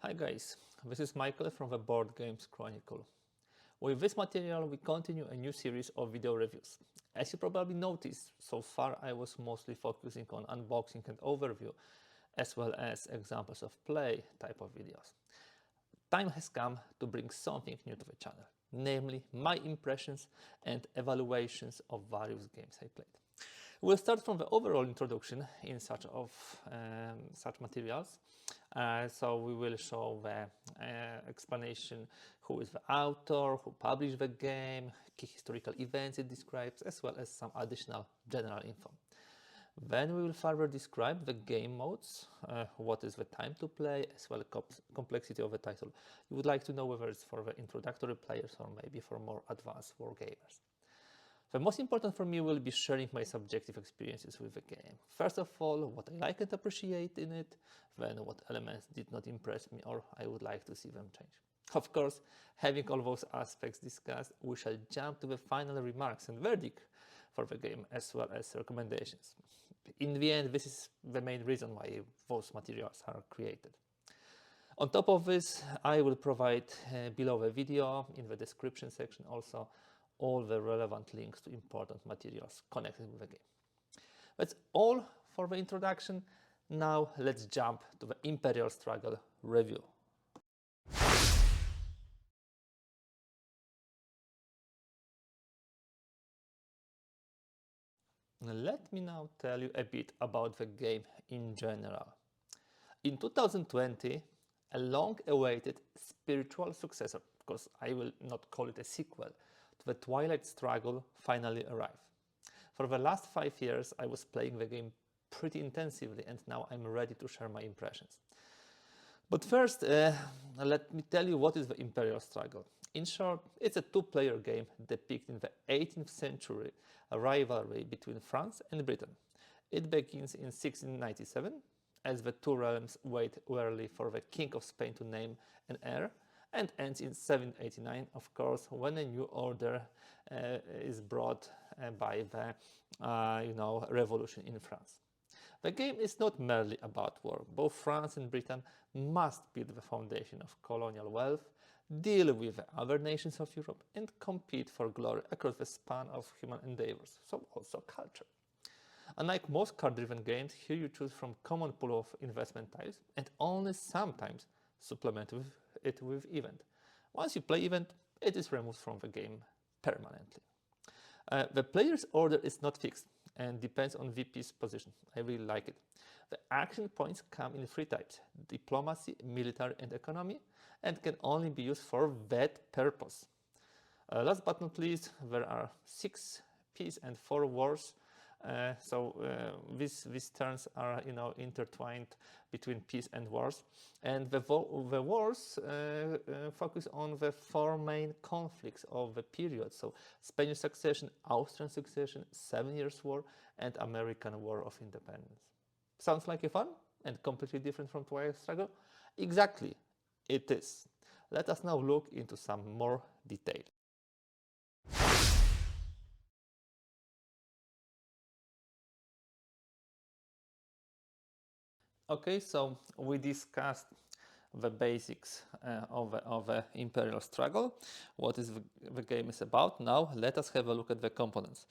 Hi guys, this is Michael from the Board Games Chronicle. With this material we continue a new series of video reviews. As you probably noticed, so far I was mostly focusing on unboxing and overview, as well as examples of play type of videos. Time has come to bring something new to the channel, namely my impressions and evaluations of various games I played. We'll start from the overall introduction in such materials. So we will show the explanation, who is the author, who published the game, key historical events it describes, as well as some additional general info. Then we will further describe the game modes, what is the time to play, as well as complexity of the title. You would like to know whether it's for the introductory players or maybe for more advanced war gamers. The most important for me will be sharing my subjective experiences with the game. First of all, what I like and appreciate in it, then what elements did not impress me or I would like to see them change. Of course, having all those aspects discussed, we shall jump to the final remarks and verdict for the game, as well as recommendations. In the end, this is the main reason why those materials are created. On top of this, I will provide below the video, in the description section also, all the relevant links to important materials connected with the game. That's all for the introduction. Now let's jump to the Imperial Struggle review. Let me now tell you a bit about the game in general. In 2020, a long-awaited spiritual successor, because I will not call it a sequel, to the Twilight Struggle finally arrived. For the last 5 years, I was playing the game pretty intensively, and now I'm ready to share my impressions. But first, let me tell you what is the Imperial Struggle. In short, it's a two-player game depicting the 18th century rivalry between France and Britain. It begins in 1697, as the two realms wait eagerly for the King of Spain to name an heir, and ends in 789, of course, when a new order is brought by the revolution in France. The game is not merely about war. Both France and Britain must build the foundation of colonial wealth, deal with the other nations of Europe, and compete for glory across the span of human endeavors, so also culture. Unlike most card-driven games, here you choose from common pool of investment types and only sometimes supplement it with event. Once you play event, it is removed from the game permanently. The player's order is not fixed and depends on VP's position. I really like it. The action points come in 3 types: diplomacy, military, and economy, and can only be used for that purpose. Last but not least, there are 6 peace and 4 wars. These terms are intertwined between peace and wars, and the wars focus on the 4 main conflicts of the period: so Spanish succession, Austrian succession, 7 Years' War, and American War of Independence. Sounds like a fun and completely different from Twilight Struggle? Exactly, it is. Let us now look into some more detail. Okay, so we discussed the basics of the Imperial Struggle, what is the game is about. Now let us have a look at the components.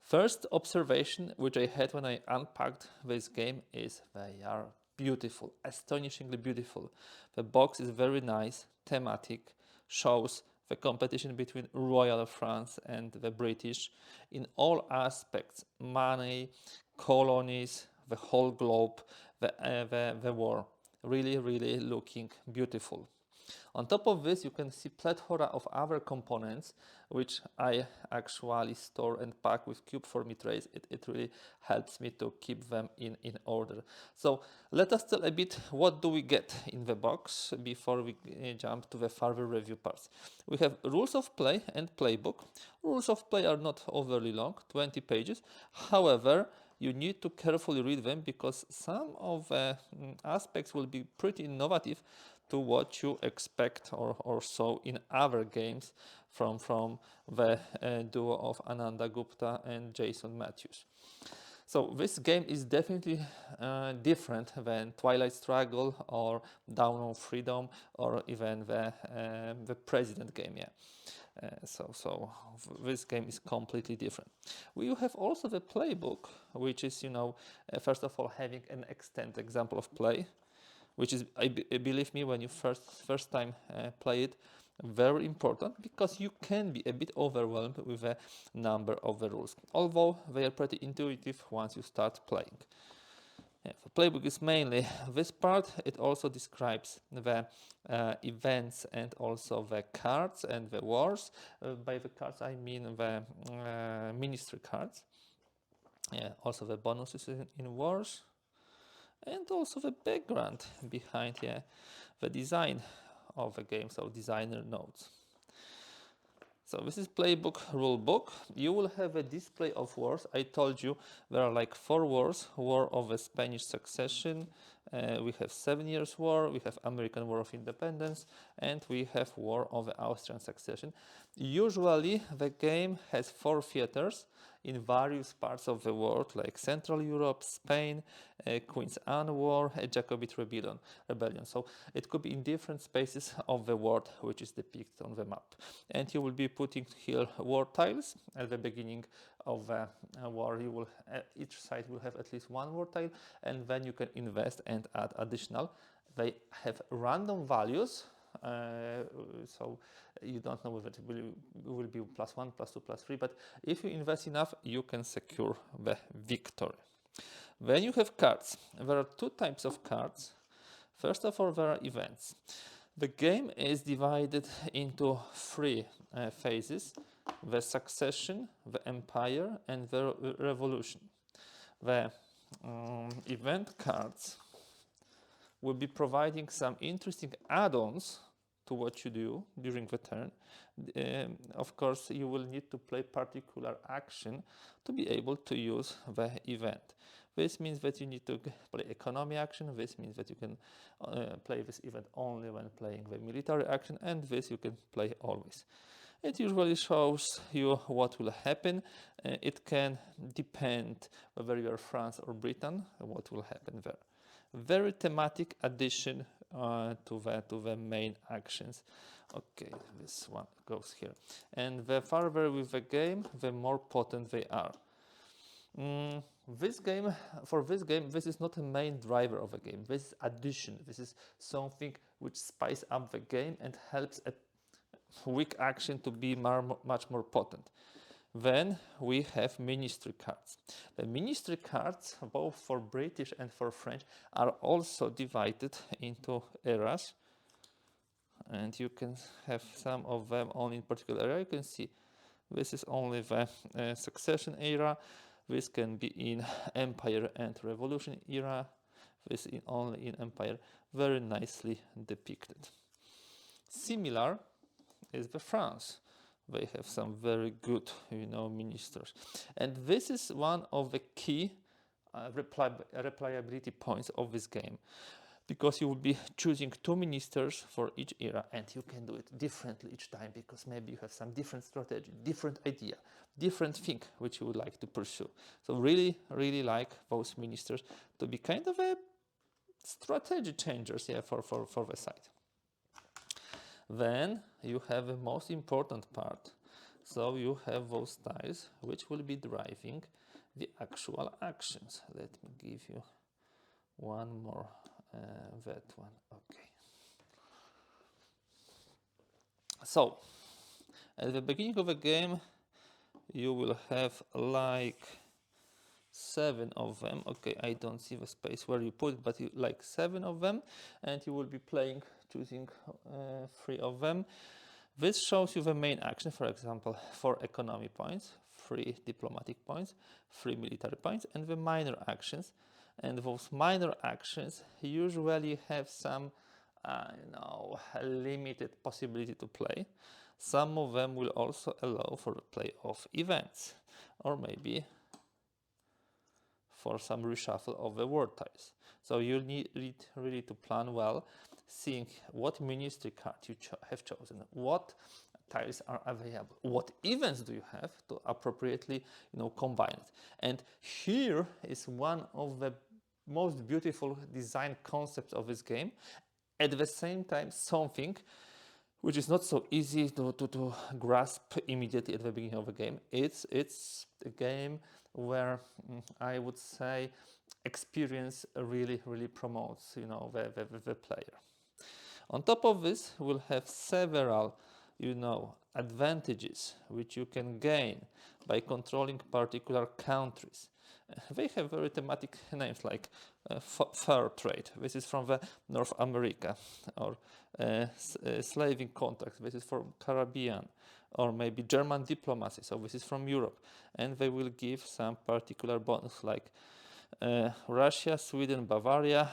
First observation which I had when I unpacked this game is they are beautiful, astonishingly beautiful. The box is very nice, thematic, shows the competition between royal France and the British in all aspects: money, colonies, the whole globe, the war. Really, really looking beautiful. On top of this, you can see plethora of other components which I actually store and pack with Cube4Me trays. It really helps me to keep them in order. So let us tell a bit what do we get in the box before we jump to the further review parts. We have rules of play and playbook. Rules of play are not overly long, 20 pages. However, you need to carefully read them because some of the aspects will be pretty innovative to what you expect or so in other games from the duo of Ananda Gupta and Jason Matthews. So this game is definitely different than Twilight Struggle or Dawn of Freedom or even the President game. Yeah. So this game is completely different. We have also the playbook, which is, first of all, having an extended example of play, which is, believe me, when you first time play it, very important, because you can be a bit overwhelmed with a number of the rules, although they are pretty intuitive once you start playing. Yeah, the playbook is mainly this part. It also describes the events and also the cards and the wars. By the cards I mean the ministry cards. Yeah, also the bonuses in wars, and also the background behind the design of the game, so designer notes. So this is playbook rulebook. You will have a display of wars. I told you there are like 4 wars: War of the Spanish Succession, we have 7 Years' War, we have American War of Independence, and we have War of the Austrian Succession. Usually the game has 4 theaters in various parts of the world, like Central Europe, Spain, Queen's Anne War, Jacobite Rebellion. So it could be in different spaces of the world, which is depicted on the map. And you will be putting here war tiles at the beginning of the war. You will each side will have at least 1 war tile, and then you can invest and add additional. They have random values. So you don't know whether it will be +1, +2, +3, but if you invest enough, you can secure the victory. Then you have cards. There are 2 types of cards. First of all, there are events. The game is divided into 3 phases: the succession, the empire, and the revolution. The event cards will be providing some interesting add-ons to what you do during the turn. Of course, you will need to play particular action to be able to use the event. This means that you need to play economy action. This means that you can play this event only when playing the military action, and this you can play always. It usually shows you what will happen. It can depend whether you are France or Britain, what will happen there. Very thematic addition to the main actions. Okay, this one goes here. And the farther with the game, the more potent they are. This game, this is not a main driver of the game. This is addition. This is something which spices up the game and helps a weak action to be much more potent. Then we have ministry cards. The ministry cards, both for British and for French, are also divided into eras. And you can have some of them only in particular area. You can see this is only the succession era. This can be in Empire and Revolution era. This is only in Empire. Very nicely depicted. Similar is the France. They have some very good, ministers. And this is one of the key replayability points of this game, because you will be choosing 2 ministers for each era, and you can do it differently each time, because maybe you have some different strategy, different idea, different thing which you would like to pursue. So really, really like those ministers to be kind of a strategy changers, for the side. Then you have the most important part. So you have those tiles which will be driving the actual actions. Let me give you one more, that one. Okay. So at the beginning of the game, you will have like 7 of them. Okay, I don't see the space where you put it, but like 7 of them, and you will be playing, choosing 3 of them. This shows you the main action, for example, 4 economy points, 3 diplomatic points, 3 military points, and the minor actions. And those minor actions usually have some, limited possibility to play. Some of them will also allow for the play of events, or maybe for some reshuffle of the word tiles. So you need really to plan well, seeing what ministry card you have chosen, what tiles are available. What events do you have to appropriately, combine it? And here is one of the most beautiful design concepts of this game. At the same time, something which is not so easy to grasp immediately at the beginning of a game. It's a game where I would say experience really promotes the player. On top of this, we'll have several advantages which you can gain by controlling particular countries. They have very thematic names like fair trade. This is from the North America, or slaving contracts. This is from Caribbean, or maybe German diplomacy. So this is from Europe, and they will give some particular bonus like Russia, Sweden, Bavaria,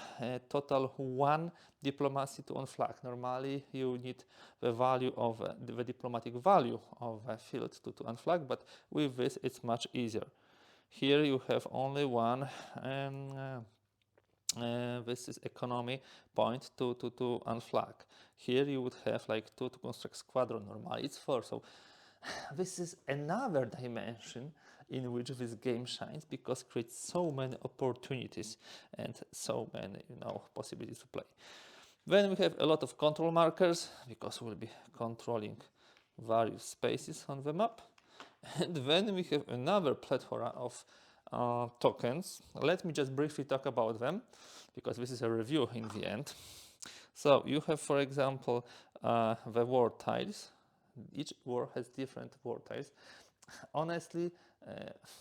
total 1 diplomacy to unflag. Normally you need the value of the diplomatic value of a field to unflag, but with this it's much easier. Here you have only one, this is economy point to unflag. Here you would have like 2 to construct squadron. Normally it's 4. So this is another dimension in which this game shines, because it creates so many opportunities and so many possibilities to play. Then we have a lot of control markers, because we'll be controlling various spaces on the map. And then we have another plethora of tokens. Let me just briefly talk about them, because this is a review in the end. So you have, for example, the war tiles. Each war has different war tiles. Honestly,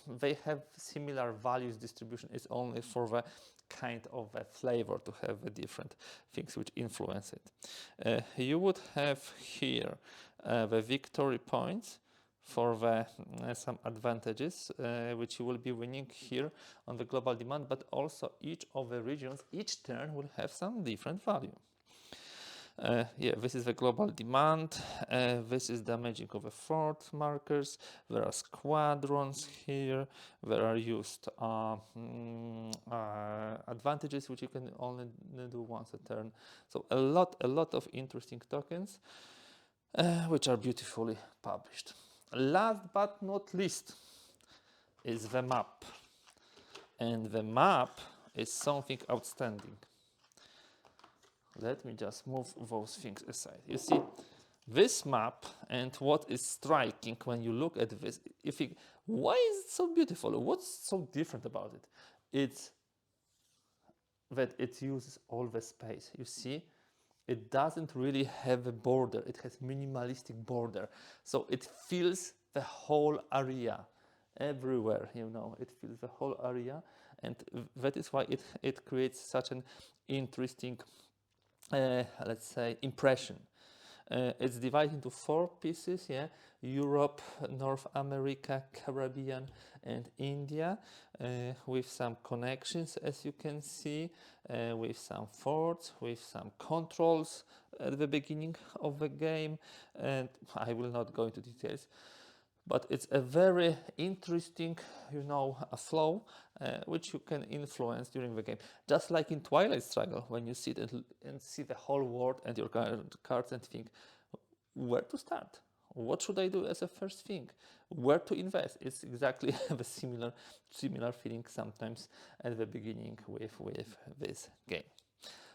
they have similar values distribution. It's only for the kind of a flavor to have the different things which influence it. You would have here the victory points for the some advantages which you will be winning here on the global demand, but also each of the regions, each turn will have some different value. This is the global demand. This is damaging of the fort markers. There are squadrons here. There are used advantages which you can only do once a turn. So a lot of interesting tokens which are beautifully published. Last but not least is the map. And the map is something outstanding. Let me just move those things aside. You see, this map, and what is striking when you look at this, you think, why is it so beautiful? What's so different about it? It's that it uses all the space. You see, it doesn't really have a border. It has minimalistic border. So it fills the whole area everywhere, it fills the whole area. And that is why it creates such an interesting let's say impression. It's divided into 4 pieces, Europe, North America, Caribbean, and India, with some connections, as you can see, with some forts, with some controls at the beginning of the game, and I will not go into details. But it's a very interesting, a flow which you can influence during the game. Just like in Twilight Struggle, when you sit and see the whole world and your cards and think, where to start? What should I do as a first thing? Where to invest? It's exactly the similar feeling sometimes at the beginning with this game.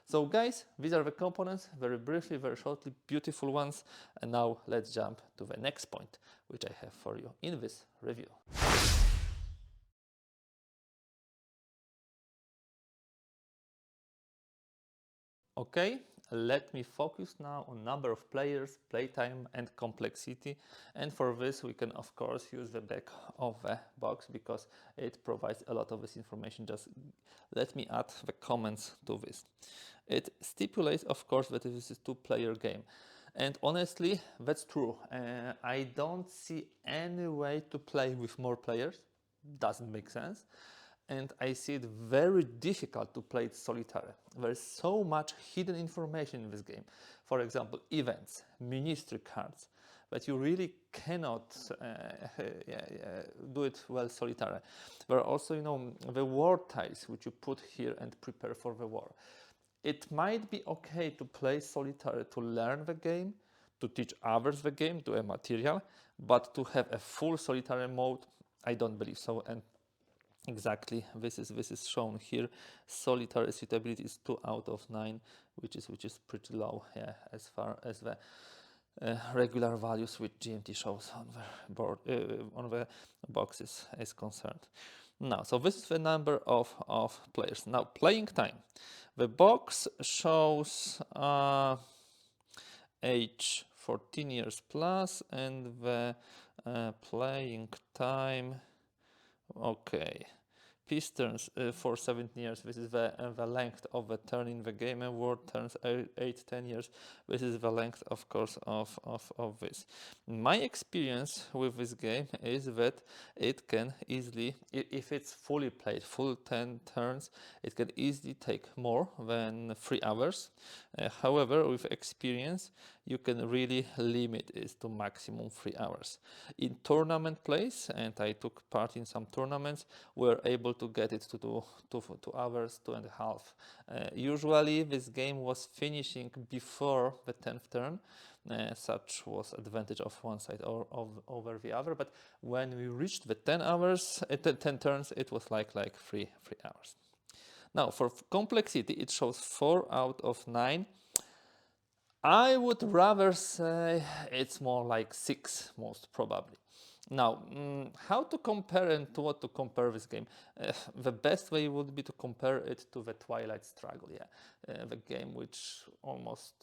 So guys, these are the components, very briefly, very shortly, beautiful ones. And now let's jump to the next point, which I have for you in this review. Okay, let me focus now on number of players, playtime, and complexity. And for this, we can of course use the back of the box, because it provides a lot of this information. Just let me add the comments to this. It stipulates, of course, that this is a 2-player game. And honestly, that's true. I don't see any way to play with more players. Doesn't make sense. And I see it very difficult to play it solitary. There's so much hidden information in this game. For example, events, ministry cards, that you really cannot do it well solitary. There are also, the war tiles which you put here and prepare for the war. It might be okay to play solitary to learn the game, to teach others the game, to a material, but to have a full solitary mode, I don't believe so. And exactly this is shown here. Solitary suitability is 2 out of 9, which is pretty low, yeah, as far as the regular values which GMT shows on the board, on the boxes is concerned. Now, so this is the number of players. Now, playing time. The box shows age 14 years plus, and the playing time, okay, Pistons for 17 years. This is the length of the turn in the game, and World turns 8-10 years. This is the length, of course, of this. My experience with this game is that it can easily, if it's fully played, full 10 turns, it can easily take more than 3 hours. However, with experience, you can really limit it to maximum 3 hours. In tournament plays, and I took part in some tournaments, we're able to get it to 2 hours, 2.5. Usually this game was finishing before the 10th turn. Such was advantage of one side or over the other, but when we reached the 10 hours, 10 turns, it was like 3 hours. Now, for complexity, it shows 4 out of 9. I would rather say it's more like 6, most probably. Now, how to compare and to what to compare this game? The best way would be to compare it to the Twilight Struggle, yeah, the game which almost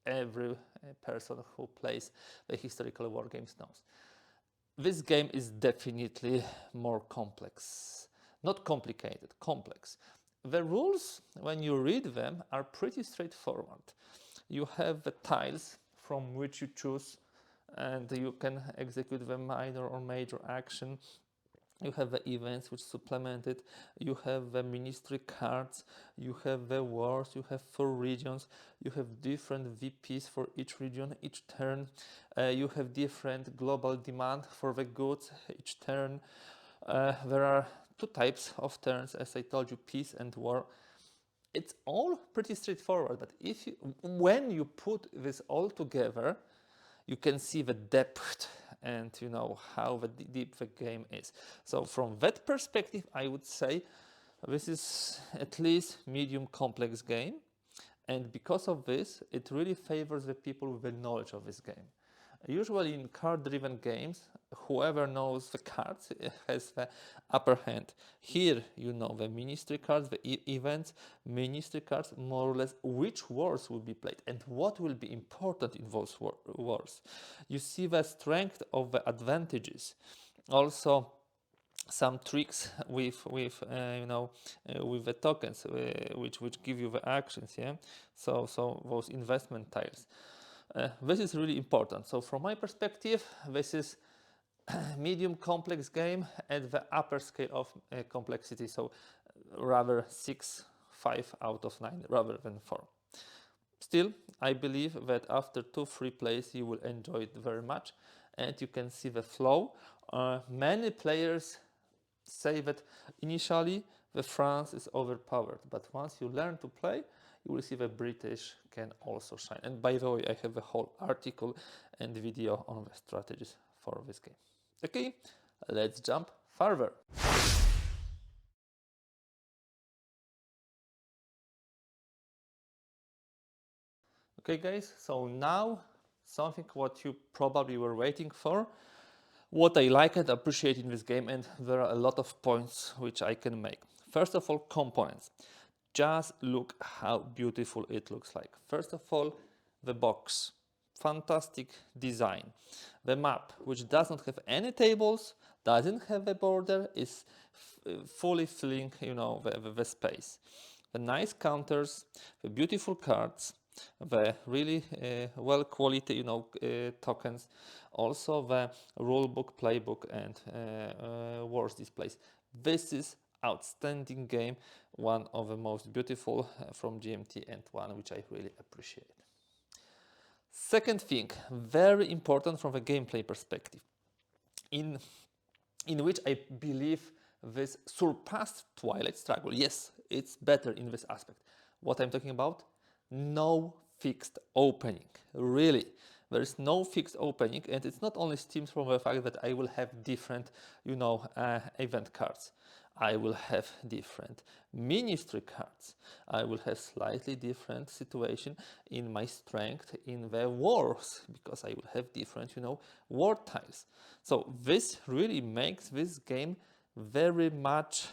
every person who plays the historical war games knows. This game is definitely more complex. Not complicated, complex. The rules, when you read them, are pretty straightforward. You have the tiles from which you choose, and you can execute the minor or major action. You have the events which supplement it. You have the ministry cards. You have the wars. You have 4 regions. You have different VPs for each region, each turn. You have different global demand for the goods each turn. There are 2 types of turns, as I told you, peace and war. It's all pretty straightforward, but when you put this all together, you can see the depth and how deep the game is. So from that perspective, I would say this is at least medium complex game, and because of this, it really favors the people with the knowledge of this game. Usually in card-driven games, whoever knows the cards has the upper hand. Here, the ministry cards, the events, ministry cards, more or less which wars will be played and what will be important in those wars. You see the strength of the advantages. Also, some tricks with the tokens, which give you the actions. Yeah. So those investment tiles. This is really important. So from my perspective, this is medium complex game at the upper scale of complexity. So rather 6, 5 out of 9 rather than 4. Still, I believe that after 2-3 plays, you will enjoy it very much, and you can see the flow. Many players say that initially the France is overpowered, but once you learn to play, you will see the British can also shine. And by the way, I have a whole article and video on the strategies for this game. Okay, let's jump further. Okay guys, so now something what you probably were waiting for. What I like and appreciate in this game, and there are a lot of points which I can make. First of all, components. Just look how beautiful it looks like. First of all, the box. Fantastic design. The map, which does not have any tables, doesn't have a border, is fully filling, the space. The nice counters, the beautiful cards, the really well quality, tokens. Also the rulebook, playbook, and wars displays. This is outstanding game, one of the most beautiful from GMT, and one which I really appreciate. Second thing, very important from the gameplay perspective, in which I believe this surpassed Twilight Struggle. Yes, it's better in this aspect. What I'm talking about? No fixed opening. Really, There is no fixed opening, and it's not only stems from the fact that I will have different, event cards. I will have different ministry cards. I will have slightly different situation in my strength in the wars, because I will have different, war tiles. So this really makes this game very much,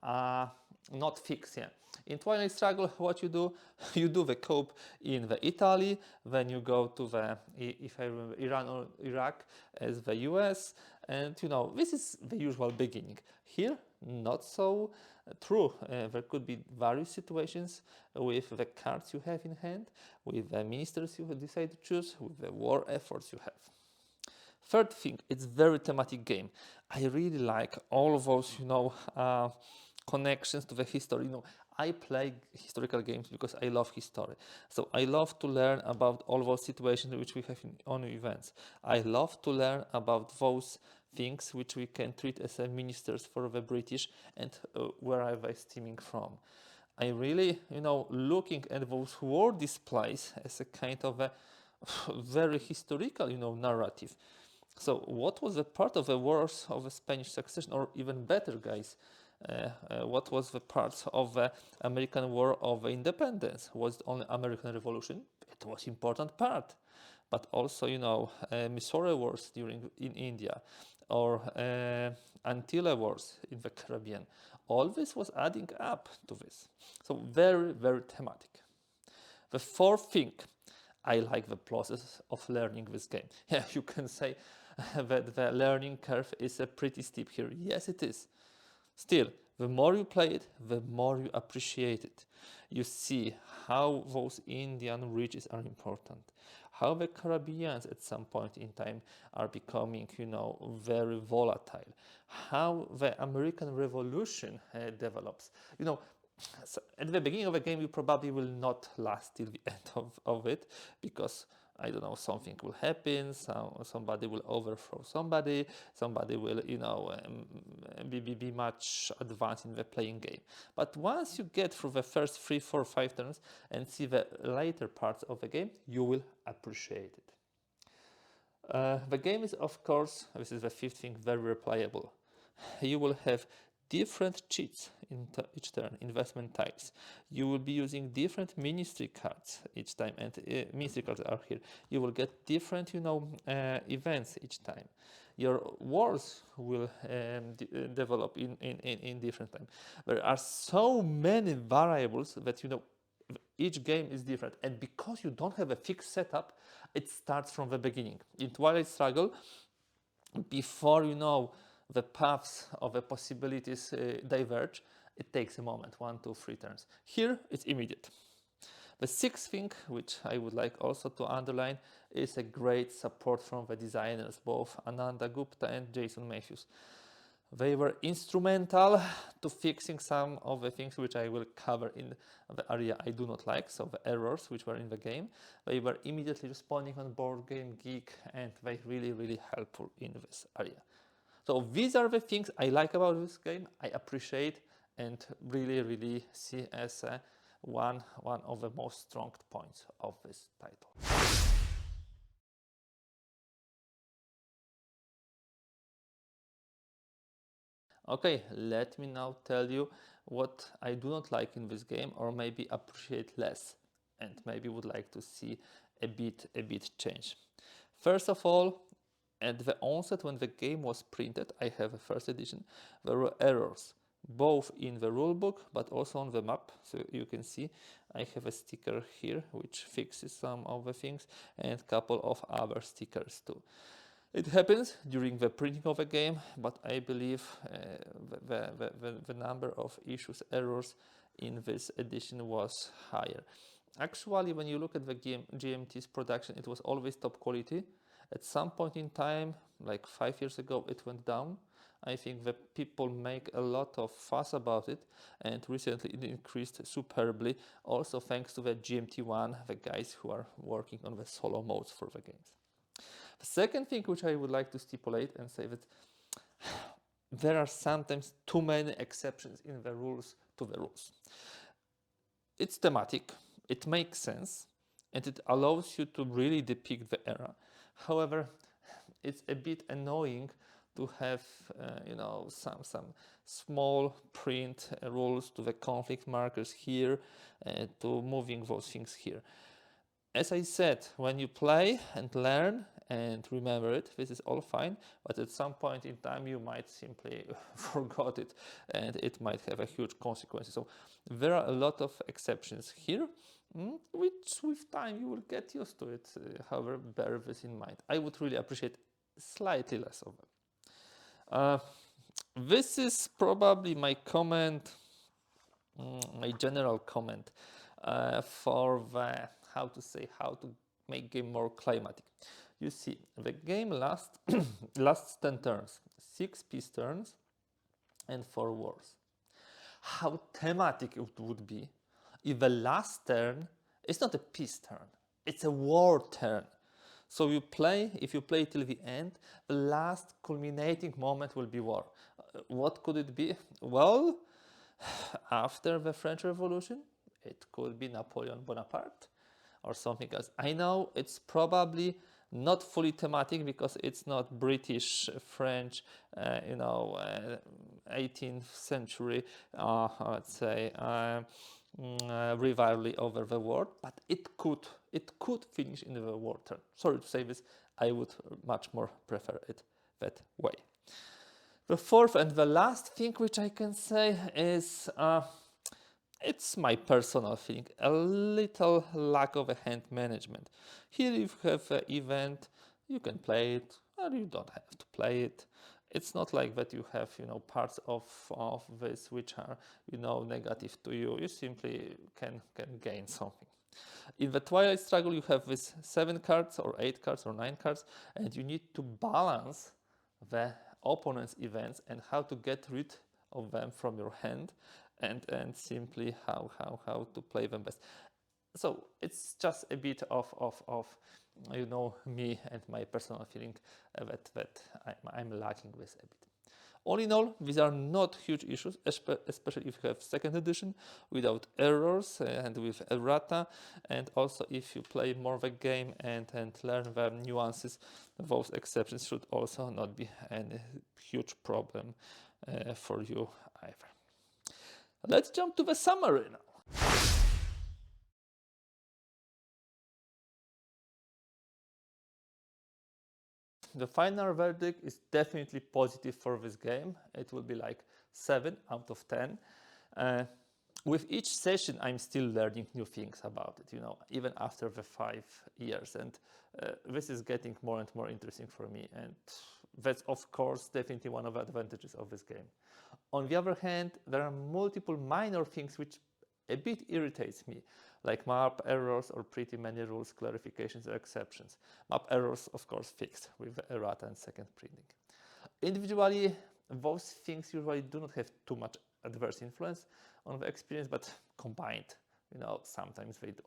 not fixed. Yeah. In Twilight Struggle, what you do, you do the cope in the Italy, then you go to the, if I remember, Iran or Iraq as the US, and this is the usual beginning. Here, not so true. There could be various situations with the cards you have in hand, with the ministers you decide to choose, with the war efforts you have. Third thing, it's very thematic game. I really like all of those, connections to the history. I play historical games because I love history. So I love to learn about all those situations which we have on events. I love to learn about those things which we can treat as ministers for the British and where are they stemming from. I really, looking at those war displays as a kind of a very historical, narrative. So what was the part of the wars of the Spanish succession, or even better, guys, what was the part of the American War of Independence? Was it only American Revolution? It was important part, but also Missouri Wars in India, or Antilla Wars in the Caribbean. All this was adding up to this. So very, very thematic. The fourth thing, I like the process of learning this game. Yeah, you can say that the learning curve is pretty steep here. Yes, it is. Still, the more you play it, the more you appreciate it. You see how those Indian ridges are important, how the Caribbeans at some point in time are becoming, very volatile, how the American Revolution develops. So at the beginning of the game, you probably will not last till the end of it, because I don't know, something will happen, somebody will overthrow somebody will, be much advanced in the playing game. But once you get through the first 3, 4, 5 turns and see the later parts of the game, you will appreciate it. The game is, of course, this is the fifth thing, very replayable. You will have different cheats in each turn, investment types. You will be using different ministry cards each time, and ministry cards are here. You will get different, events each time. Your wars will develop in different time. There are so many variables that, each game is different, and because you don't have a fixed setup, it starts from the beginning. In Twilight Struggle, before the paths of the possibilities diverge, it takes a moment, 1, 2, 3 turns. Here, it's immediate. The sixth thing, which I would like also to underline, is a great support from the designers, both Ananda Gupta and Jason Matthews. They were instrumental to fixing some of the things which I will cover in the area I do not like, so the errors which were in the game. They were immediately responding on Board Game Geek, and they really, really helpful in this area. So these are the things I like about this game, I appreciate, and really, really see as one of the most strong points of this title. Okay, let me now tell you what I do not like in this game, or maybe appreciate less, and maybe would like to see a bit change. First of all, at the onset when the game was printed, I have a first edition, there were errors, both in the rulebook but also on the map. So you can see I have a sticker here which fixes some of the things, and a couple of other stickers too. It happens during the printing of a game, but I believe the number of issues, errors in this edition was higher. Actually, when you look at the GMT's production, it was always top quality. At some point in time, like 5 years ago, it went down. I think that people make a lot of fuss about it, and recently it increased superbly, also thanks to the GMT1, the guys who are working on the solo modes for the games. The second thing which I would like to stipulate and say that there are sometimes too many exceptions in the rules to the rules. It's thematic, it makes sense, and it allows you to really depict the era. However, it's a bit annoying to have some small print rules to the conflict markers here, to moving those things here. As I said, when you play and learn and remember it, this is all fine, but at some point in time you might simply forgot it, and it might have a huge consequences. So there are a lot of exceptions here, which with time you will get used to it. However, bear this in mind. I would really appreciate slightly less of them. This is probably my comment, my general comment for the how to make game more climatic. You see, the game lasts 10 turns, 6 peace turns and 4 wars. How thematic it would be if the last turn is not a peace turn, it's a war turn. So if you play till the end, the last culminating moment will be war. What could it be? Well, after the French Revolution, it could be Napoleon Bonaparte or something else. I know it's probably not fully thematic because it's not British, French, 18th century, let's say, rivalry over the world, but it could finish in the war turn. Sorry to say this, I would much more prefer it that way. The fourth and the last thing which I can say is it's my personal feeling, a little lack of a hand management. Here if you have an event, you can play it or you don't have to play it. It's not like that you have, parts of this which are, negative to you. You simply can gain something. In the Twilight Struggle, you have this 7 cards or 8 cards or 9 cards, and you need to balance the opponent's events and how to get rid of them from your hand, and simply how to play them best. So it's just a bit of me and my personal feeling that I'm lacking with a bit. All in all, these are not huge issues, especially if you have second edition without errors and with errata, and also if you play more the game and learn the nuances, those exceptions should also not be any huge problem for you either. Let's jump to the summary now. The final verdict is definitely positive for this game. It will be like 7 out of 10. With each session, I'm still learning new things about it, even after the 5 years. And this is getting more and more interesting for me. And that's, of course, definitely one of the advantages of this game. On the other hand, there are multiple minor things which a bit irritates me, like map errors or pretty many rules, clarifications, or exceptions. Map errors, of course, fixed with the errata and second printing. Individually, those things usually do not have too much adverse influence on the experience, but combined, sometimes they do.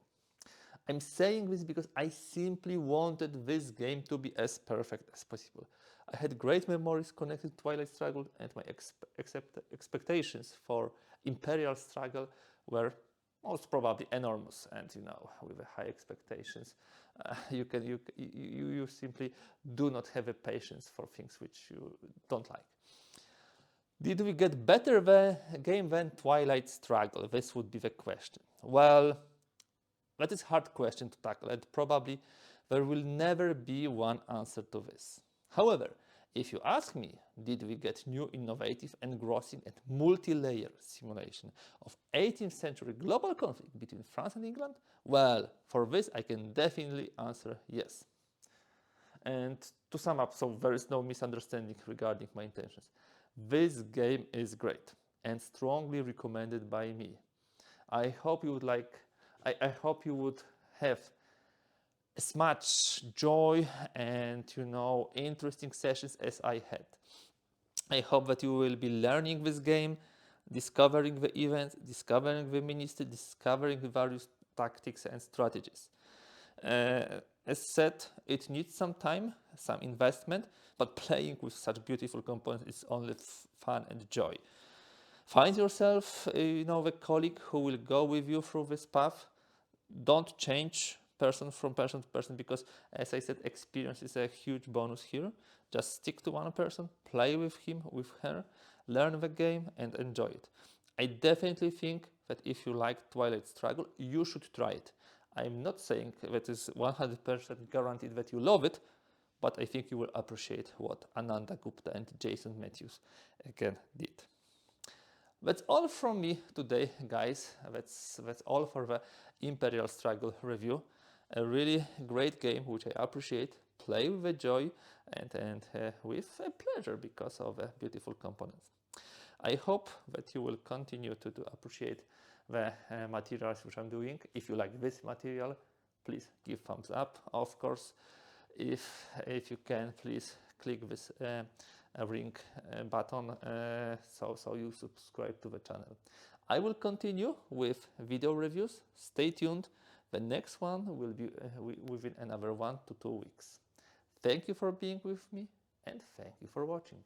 I'm saying this because I simply wanted this game to be as perfect as possible. I had great memories connected to Twilight Struggle, and my expectations for Imperial Struggle were most probably enormous. And with the high expectations, you simply do not have a patience for things which you don't like. Did we get better the game than Twilight Struggle? This would be the question. Well, that is a hard question to tackle, and probably there will never be one answer to this. However, if you ask me, did we get new, innovative, engrossing and multi-layer simulation of 18th century global conflict between France and England? Well, for this I can definitely answer yes. And to sum up, so there is no misunderstanding regarding my intentions. This game is great and strongly recommended by me. I hope you would I hope you would have as much joy and interesting sessions as I had. I hope that you will be learning this game, discovering the events, discovering the ministry, discovering the various tactics and strategies. As said, it needs some time, some investment, but playing with such beautiful components is only fun and joy. Find yourself, a colleague who will go with you through this path. Don't change person to person, because as I said, experience is a huge bonus here. Just stick to one person, play with him, with her, learn the game and enjoy it. I definitely think that if you like Twilight Struggle, you should try it. I'm not saying that is 100% guaranteed that you love it, but I think you will appreciate what Ananda Gupta and Jason Matthews again did. That's all from me today, guys. That's all for the Imperial Struggle review. A really great game, which I appreciate. Play with a joy and with a pleasure because of the beautiful components. I hope that you will continue to appreciate the materials which I'm doing. If you like this material, please give thumbs up. Of course, if you can, please click this ring button so you subscribe to the channel. I will continue with video reviews. Stay tuned. The next one will be within another 1 to 2 weeks. Thank you for being with me and thank you for watching.